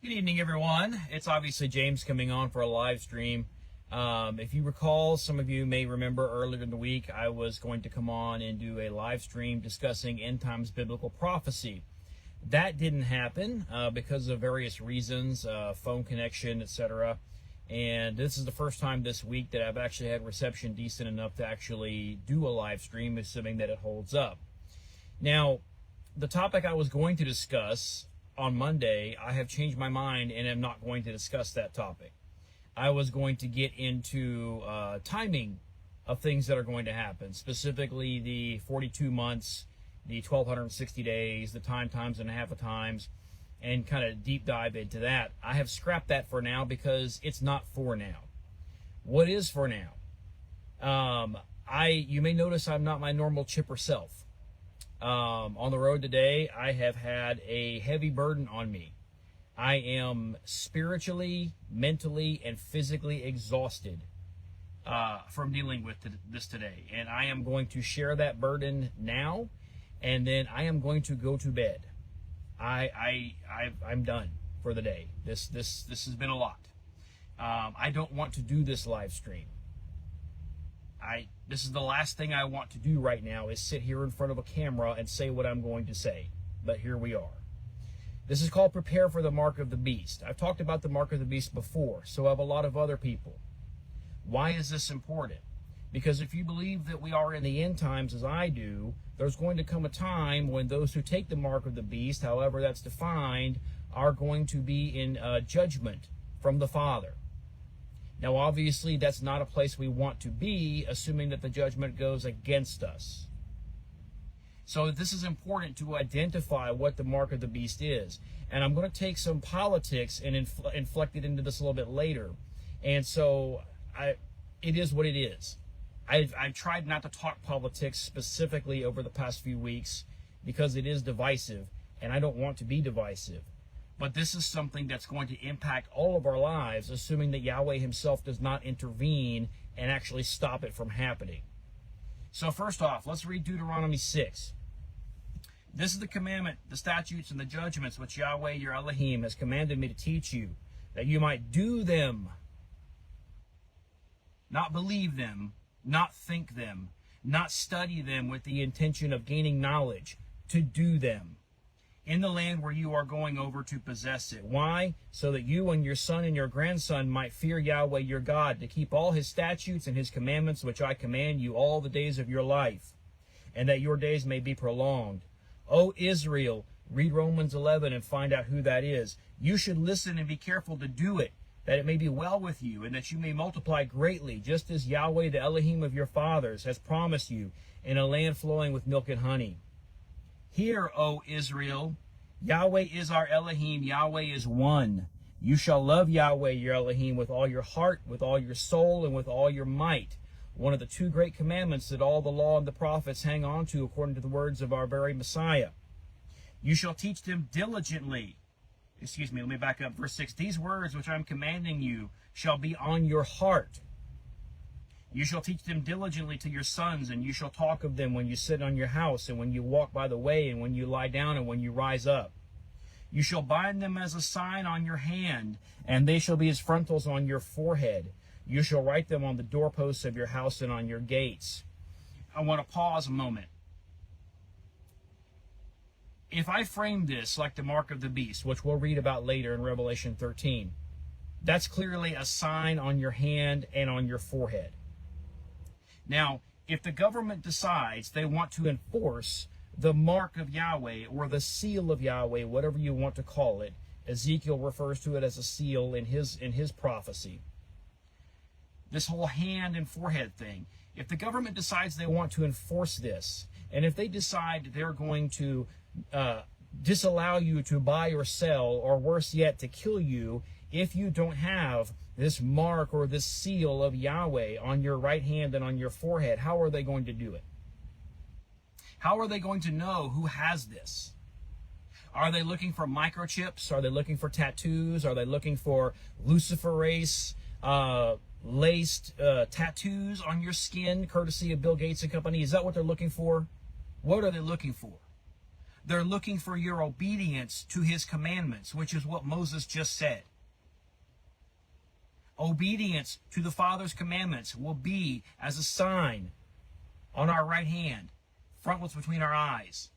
Good evening, everyone. It's obviously James coming on for a live stream. If you recall, some of you may remember earlier in the week, I was going to come on and do a live stream discussing end times biblical prophecy. That didn't happen because of various reasons, phone connection, etc. And this is the first time this week that I've actually had reception decent enough to actually do a live stream, assuming that it holds up. Now, the topic I was going to discuss on Monday, I have changed my mind and am not going to discuss that topic. I was going to get into timing of things that are going to happen, specifically the 42 months, the 1,260 days, the times and a half of times, and kind of deep dive into that. I have scrapped that for now because it's not for now. What is for now? You may notice I'm not my normal chipper self. On the road today, I have had a heavy burden on me. I am spiritually, mentally, and physically exhausted from dealing with this today. And I am going to share that burden now, and then I am going to go to bed. I'm done for the day. This has been a lot. I don't want to do this live stream. This is the last thing I want to do right now, is sit here in front of a camera and say what I'm going to say. But here we are. This is called Prepare for the Mark of the Beast. I've talked about the Mark of the Beast before, so have a lot of other people. Why is this important? Because if you believe that we are in the end times, as I do, there's going to come a time when those who take the Mark of the Beast, however that's defined, are going to be in judgment from the Father. Now, obviously, that's not a place we want to be, assuming that the judgment goes against us. So this is important to identify what the mark of the beast is. And I'm going to take some politics and inflect it into this a little bit later. And so it is what it is. I've tried not to talk politics specifically over the past few weeks because it is divisive, and I don't want to be divisive. But this is something that's going to impact all of our lives, assuming that Yahweh himself does not intervene and actually stop it from happening. So first off, let's read Deuteronomy 6. This is the commandment, the statutes, and the judgments which Yahweh your Elohim has commanded me to teach you, that you might do them, not believe them, not think them, not study them with the intention of gaining knowledge, to do them, in the land where you are going over to possess it. Why? So that you and your son and your grandson might fear Yahweh your God, to keep all his statutes and his commandments which I command you all the days of your life, and that your days may be prolonged. O Israel, read Romans 11 and find out who that is. You should listen and be careful to do it, that it may be well with you, and that you may multiply greatly, just as Yahweh the Elohim of your fathers has promised you, in a land flowing with milk and honey. Hear, O Israel, Yahweh is our Elohim, Yahweh is one. You shall love Yahweh your Elohim with all your heart, with all your soul, and with all your might. One of the two great commandments that all the law and the prophets hang on to, according to the words of our very Messiah. You shall teach them diligently. Let me back up. Verse 6. These words which I am commanding you shall be on your heart. You shall teach them diligently to your sons, and you shall talk of them when you sit on your house, and when you walk by the way, and when you lie down, and when you rise up. You shall bind them as a sign on your hand, and they shall be as frontals on your forehead. You shall write them on the doorposts of your house and on your gates. I want to pause a moment. If I frame this like the mark of the beast, which we'll read about later in Revelation 13, that's clearly a sign on your hand and on your forehead. Now, if the government decides they want to enforce the mark of Yahweh or the seal of Yahweh, whatever you want to call it, Ezekiel refers to it as a seal in his prophecy. This whole hand and forehead thing. If the government decides they want to enforce this, and if they decide they're going to disallow you to buy or sell, or worse yet, to kill you, if you don't have this mark or this seal of Yahweh on your right hand and on your forehead, how are they going to do it? How are they going to know who has this? Are they looking for microchips? Are they looking for tattoos? Are they looking for luciferase laced tattoos on your skin, courtesy of Bill Gates and company? Is that what they're looking for? What are they looking for? They're looking for your obedience to his commandments, which is what Moses just said. Obedience to the Father's commandments will be as a sign on our right hand, frontlets between our eyes.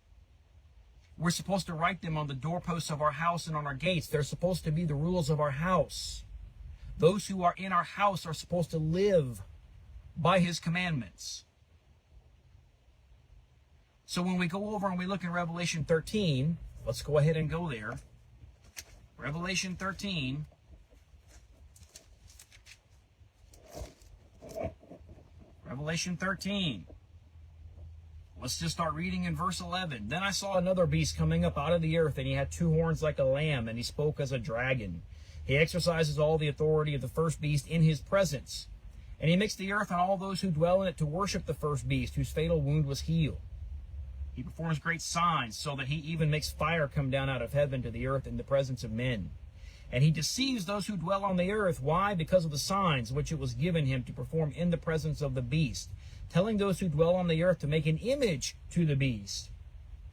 We're supposed to write them on the doorposts of our house and on our gates. They're supposed to be the rules of our house. Those who are in our house are supposed to live by his commandments. So when we go over and we look in Revelation 13, let's go ahead and go there. Revelation 13. Revelation 13. Let's just start reading in verse 11. Then I saw another beast coming up out of the earth, and he had 2 horns like a lamb, and he spoke as a dragon. He exercises all the authority of the first beast in his presence. And he makes the earth and all those who dwell in it to worship the first beast, whose fatal wound was healed. He performs great signs, so that he even makes fire come down out of heaven to the earth in the presence of men. And he deceives those who dwell on the earth. Why? Because of the signs which it was given him to perform in the presence of the beast, telling those who dwell on the earth to make an image to the beast,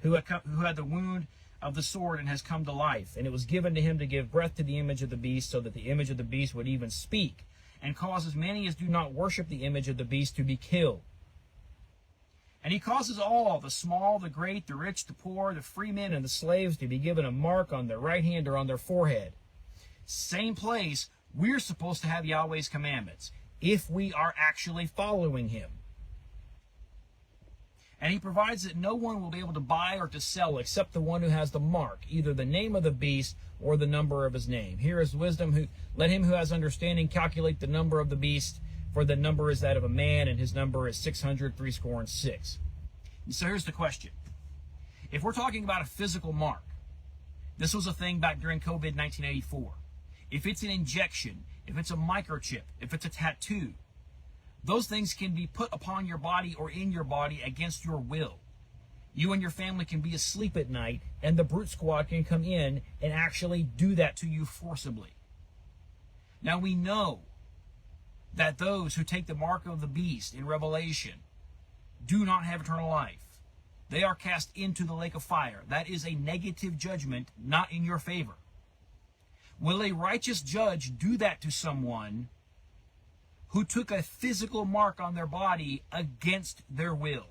who had the wound of the sword and has come to life. And it was given to him to give breath to the image of the beast, so that the image of the beast would even speak, and cause as many as do not worship the image of the beast to be killed. And he causes all, the small, the great, the rich, the poor, the free men, and the slaves, to be given a mark on their right hand or on their forehead. Same place, we're supposed to have Yahweh's commandments, if we are actually following him. And he provides that no one will be able to buy or to sell except the one who has the mark, either the name of the beast or the number of his name. Here is wisdom. Let him who has understanding calculate the number of the beast, for the number is that of a man, and his number is 666. And so here's the question. If we're talking about a physical mark, this was a thing back during COVID 1984. If it's an injection, if it's a microchip, if it's a tattoo, those things can be put upon your body or in your body against your will. You and your family can be asleep at night, and the brute squad can come in and actually do that to you forcibly. Now we know that those who take the mark of the beast in Revelation do not have eternal life. They are cast into the lake of fire. That is a negative judgment, not in your favor. Will a righteous judge do that to someone who took a physical mark on their body against their will?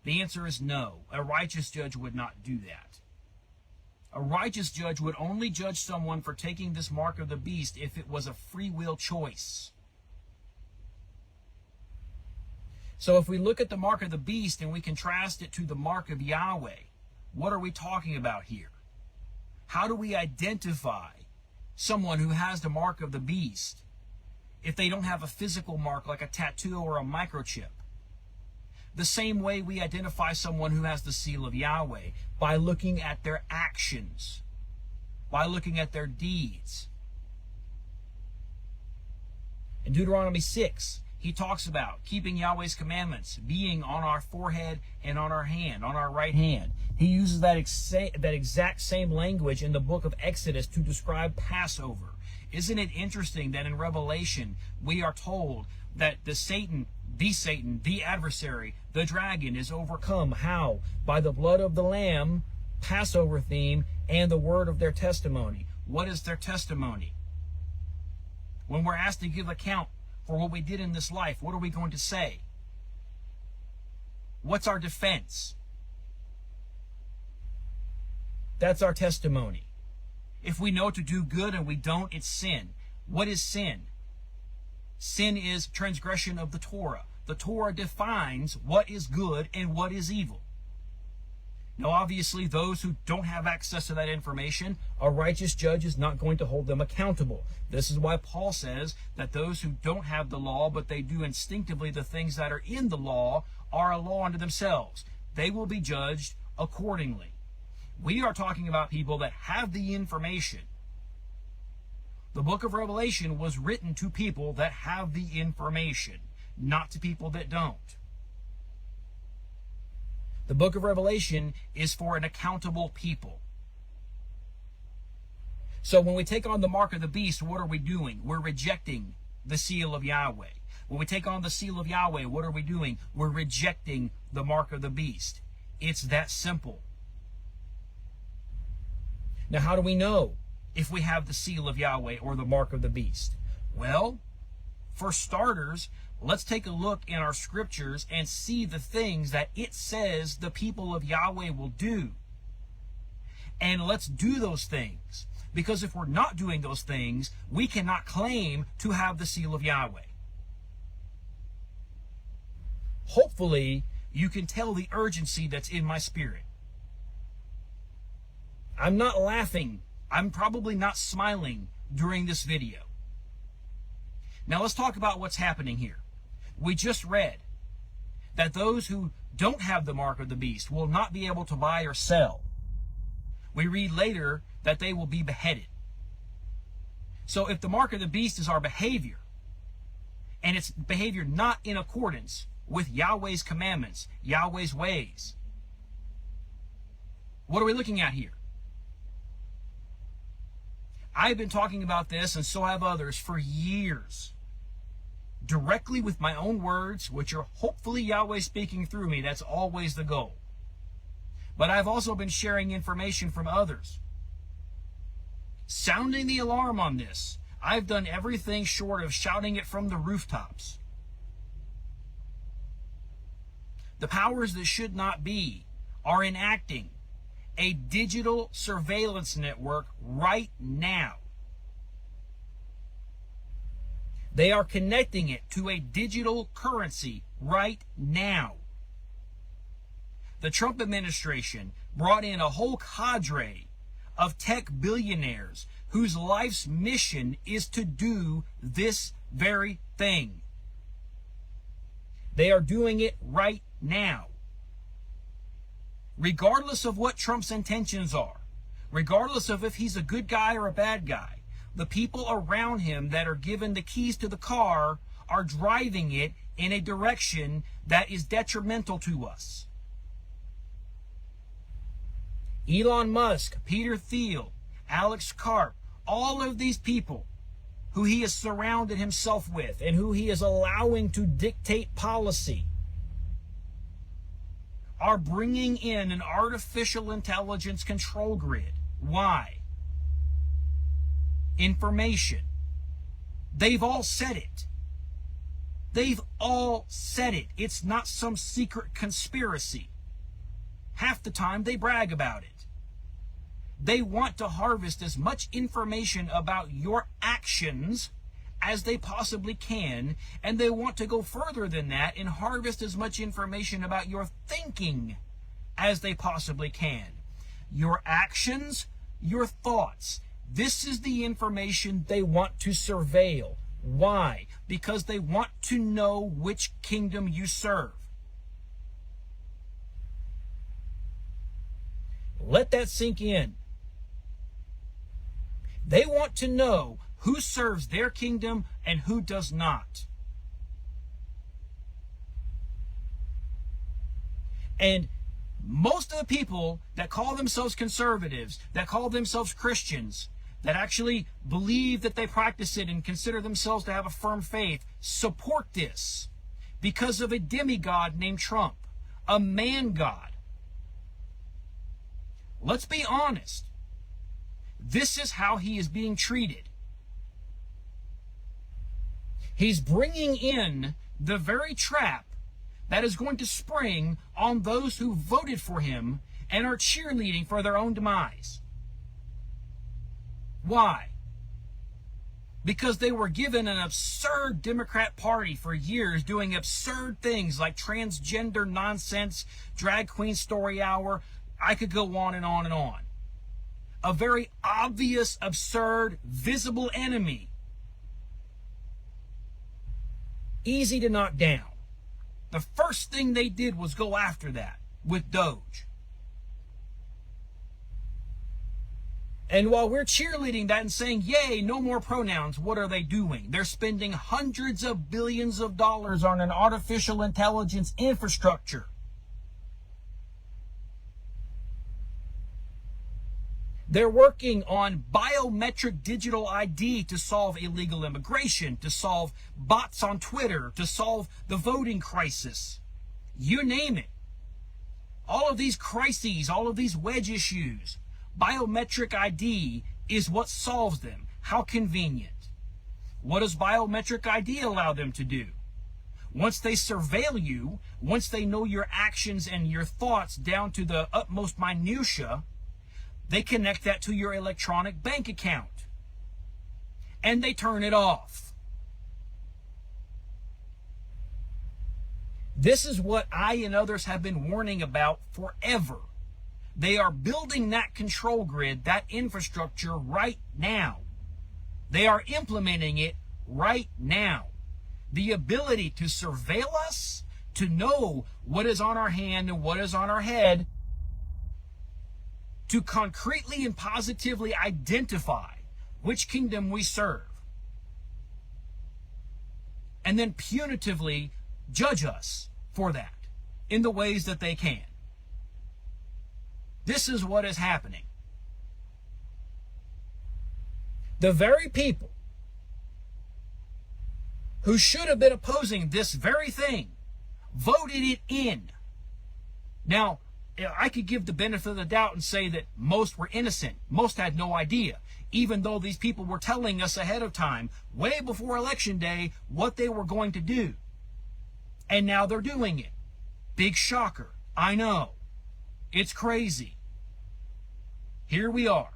The answer is no. A righteous judge would not do that. A righteous judge would only judge someone for taking this mark of the beast if it was a free will choice. So if we look at the mark of the beast and we contrast it to the mark of Yahweh, what are we talking about here? How do we identify someone who has the mark of the beast if they don't have a physical mark like a tattoo or a microchip? The same way we identify someone who has the seal of Yahweh, by looking at their actions, by looking at their deeds. In Deuteronomy 6, he talks about keeping Yahweh's commandments being on our forehead and on our hand, on our right hand. He uses that exact same language in the book of Exodus to describe Passover. Isn't it interesting that in Revelation we are told that Satan, the adversary, the dragon, is overcome? How? By the blood of the Lamb, Passover theme, and the word of their testimony. What is their testimony? When we're asked to give account for what we did in this life, what are we going to say? What's our defense? That's our testimony. If we know to do good and we don't, it's sin. What is sin? Sin is transgression of the Torah. The Torah defines what is good and what is evil. Now, obviously, those who don't have access to that information, a righteous judge is not going to hold them accountable. This is why Paul says that those who don't have the law, but they do instinctively the things that are in the law, are a law unto themselves. They will be judged accordingly. We are talking about people that have the information. The book of Revelation was written to people that have the information, not to people that don't. The book of Revelation is for an accountable people. So when we take on the mark of the beast, what are we doing? We're rejecting the seal of Yahweh. When we take on the seal of Yahweh, what are we doing? We're rejecting the mark of the beast. It's that simple. Now, how do we know if we have the seal of Yahweh or the mark of the beast? Well, for starters, let's take a look in our scriptures and see the things that it says the people of Yahweh will do. And let's do those things. Because if we're not doing those things, we cannot claim to have the seal of Yahweh. Hopefully, you can tell the urgency that's in my spirit. I'm not laughing. I'm probably not smiling during this video. Now let's talk about what's happening here. We just read that those who don't have the mark of the beast will not be able to buy or sell. We read later that they will be beheaded. So if the mark of the beast is our behavior, and it's behavior not in accordance with Yahweh's commandments, Yahweh's ways, what are we looking at here? I've been talking about this, and so have others, for years. Directly with my own words, which are hopefully Yahweh speaking through me. That's always the goal. But I've also been sharing information from others, sounding the alarm on this. I've done everything short of shouting it from the rooftops. The powers that should not be are enacting a digital surveillance network right now. They are connecting it to a digital currency right now. The Trump administration brought in a whole cadre of tech billionaires whose life's mission is to do this very thing. They are doing it right now. Regardless of what Trump's intentions are, regardless of if he's a good guy or a bad guy, the people around him that are given the keys to the car are driving it in a direction that is detrimental to us. Elon Musk, Peter Thiel, Alex Karp, all of these people who he has surrounded himself with and who he is allowing to dictate policy are bringing in an artificial intelligence control grid. Why? Information. They've all said it. They've all said it. It's not some secret conspiracy. Half the time they brag about it. They want to harvest as much information about your actions as they possibly can, and they want to go further than that and harvest as much information about your thinking as they possibly can. Your actions, your thoughts. This is the information they want to surveil. Why? Because they want to know which kingdom you serve. Let that sink in. They want to know who serves their kingdom and who does not. And most of the people that call themselves conservatives, that call themselves Christians, that actually believe that they practice it and consider themselves to have a firm faith, support this because of a demigod named Trump, a man god. Let's be honest. This is how he is being treated. He's bringing in the very trap that is going to spring on those who voted for him and are cheerleading for their own demise. Why? Because they were given an absurd Democrat Party for years doing absurd things like transgender nonsense, drag queen story hour. I could go on and on and on. A very obvious, absurd, visible enemy. Easy to knock down. The first thing they did was go after that with Doge. And while we're cheerleading that and saying, yay, no more pronouns, what are they doing? They're spending hundreds of billions of dollars on an artificial intelligence infrastructure. They're working on biometric digital ID to solve illegal immigration, to solve bots on Twitter, to solve the voting crisis. You name it. All of these crises, all of these wedge issues, Biometric ID is what solves them. How convenient. What does biometric ID allow them to do? Once they surveil you, once they know your actions and your thoughts down to the utmost minutia, they connect that to your electronic bank account. And they turn it off. This is what I and others have been warning about forever. They are building that control grid, that infrastructure right now. They are implementing it right now. The ability to surveil us, to know what is on our hand and what is on our head, to concretely and positively identify which kingdom we serve, and then punitively judge us for that in the ways that they can. This is what is happening. The very people who should have been opposing this very thing voted it in. Now, I could give the benefit of the doubt and say that most were innocent. Most had no idea, even though these people were telling us ahead of time, way before Election Day, what they were going to do. And now they're doing it. Big shocker. I know. It's crazy. Here we are.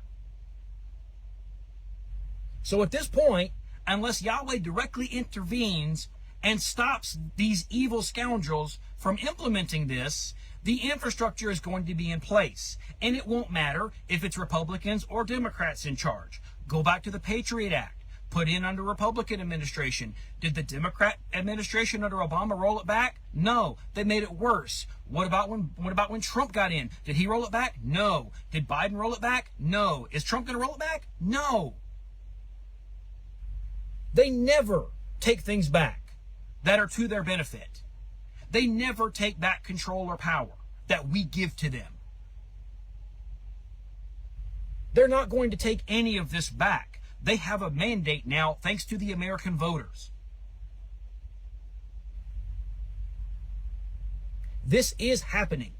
So at this point, unless Yahweh directly intervenes and stops these evil scoundrels from implementing this, the infrastructure is going to be in place. And it won't matter if it's Republicans or Democrats in charge. Go back to the Patriot Act, put in under Republican administration. Did the Democrat administration under Obama roll it back? No, they made it worse. What about when Trump got in? Did he roll it back? No. Did Biden roll it back? No. Is Trump going to roll it back? No. They never take things back that are to their benefit. They never take back control or power that we give to them. They're not going to take any of this back. They have a mandate now, thanks to the American voters. This is happening.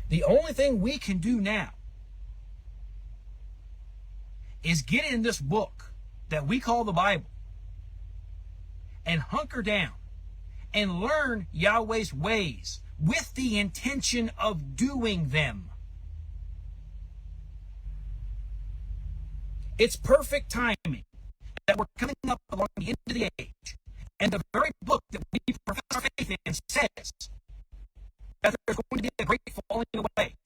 The only thing we can do now is get in this book that we call the Bible and hunker down and learn Yahweh's ways with the intention of doing them. It's perfect timing that we're coming up along the end of the age. And the very book that we profess our faith in says that there's going to be a great falling away.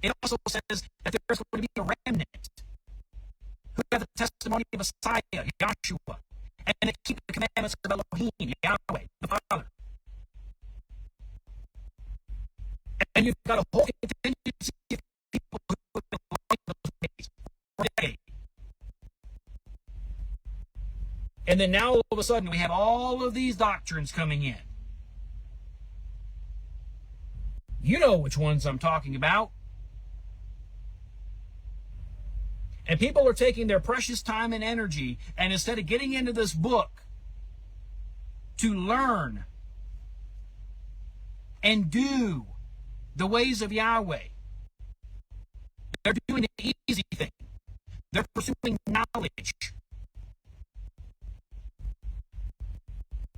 It also says that there's going to be a remnant who have the testimony of Messiah, Yahshua, and they keep the commandments of Elohim, Yahweh, the Father. And you've got a whole contingency of people who have been lying those ways for decades. And then now all of a sudden we have all of these doctrines coming in. You know which ones I'm talking about. And people are taking their precious time and energy, and instead of getting into this book to learn and do the ways of Yahweh, they're doing the easy thing. They're pursuing knowledge.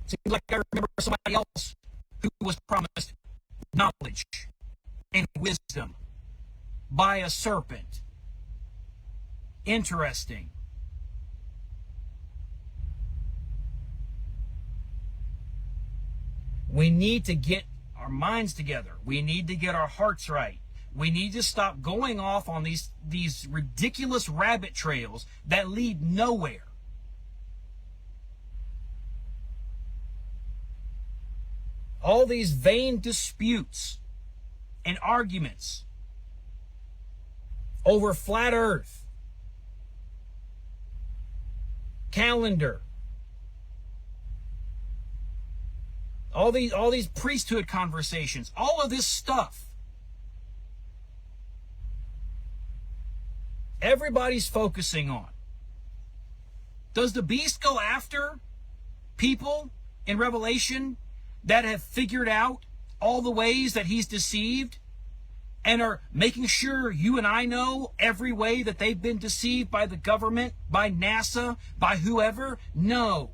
Seems like I remember somebody else who was promised knowledge and wisdom by a serpent. Interesting. We need to get our minds together. We need to get our hearts right. We need to stop going off on these ridiculous rabbit trails that lead nowhere. All these vain disputes and arguments over flat earth, calendar, all these priesthood conversations, all of this stuff. Everybody's focusing on. Does the beast go after people in Revelation that have figured out all the ways that he's deceived and are making sure you and I know every way that they've been deceived by the government, by NASA, by whoever? No.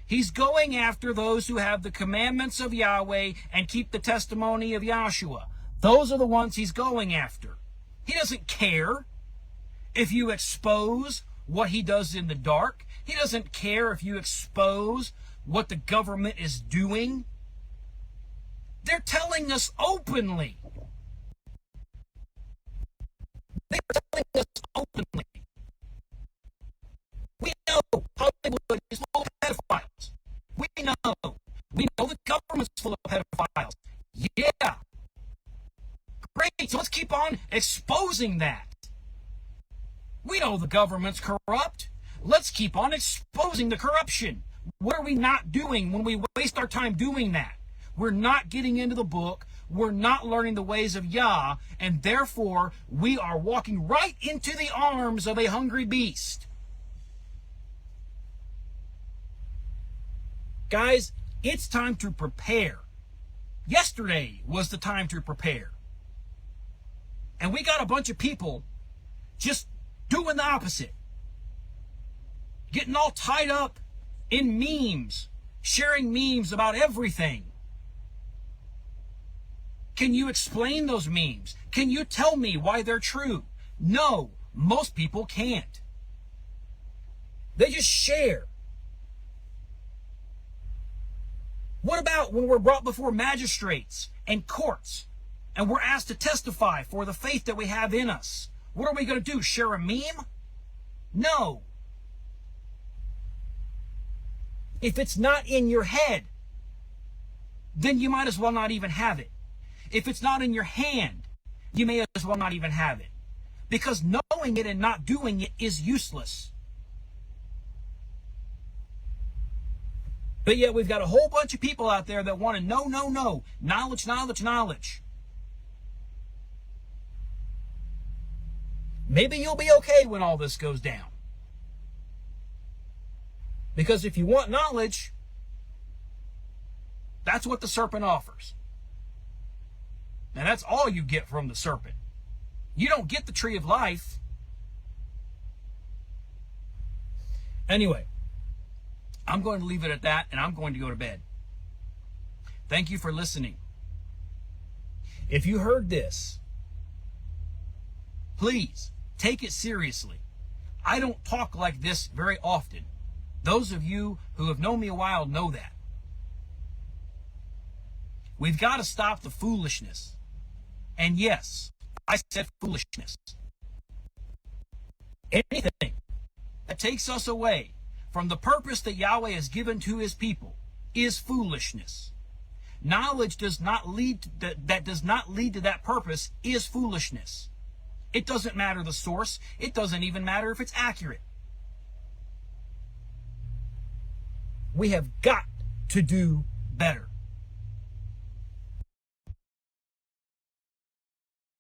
He's going after those who have the commandments of Yahweh and keep the testimony of Yahshua. Those are the ones he's going after. He doesn't care if you expose what he does in the dark. He doesn't care if you expose what the government is doing. They're telling us openly. They're telling us openly. We know Hollywood is full of pedophiles. We know the government's full of pedophiles. Yeah. Great, so let's keep on exposing that. We know the government's corrupt. Let's keep on exposing the corruption. What are we not doing when we waste our time doing that? We're not getting into the book. We're not learning the ways of Yah, and therefore we are walking right into the arms of a hungry beast. Guys, it's time to prepare. Yesterday was the time to prepare. And we got a bunch of people just doing the opposite. Getting all tied up in memes, sharing memes about everything. Can you explain those memes? Can you tell me why they're true? No, most people can't. They just share. What about when we're brought before magistrates and courts and we're asked to testify for the faith that we have in us? What are we going to do? Share a meme? No. If it's not in your head, then you might as well not even have it. If it's not in your hand, you may as well not even have it. Because knowing it and not doing it is useless. But yet we've got a whole bunch of people out there that want to know, knowledge, knowledge, knowledge. Maybe you'll be okay when all this goes down. Because if you want knowledge, that's what the serpent offers. And that's all you get from the serpent. You don't get the tree of life. Anyway, I'm going to leave it at that, and I'm going to go to bed. Thank you for listening. If you heard this, please take it seriously. I don't talk like this very often. Those of you who have known me a while know that. We've got to stop the foolishness. And yes, I said foolishness. Anything that takes us away from the purpose that Yahweh has given to his people is foolishness. Knowledge does not lead to that does not lead to that purpose is foolishness. It doesn't matter the source. It doesn't even matter if it's accurate. We have got to do better.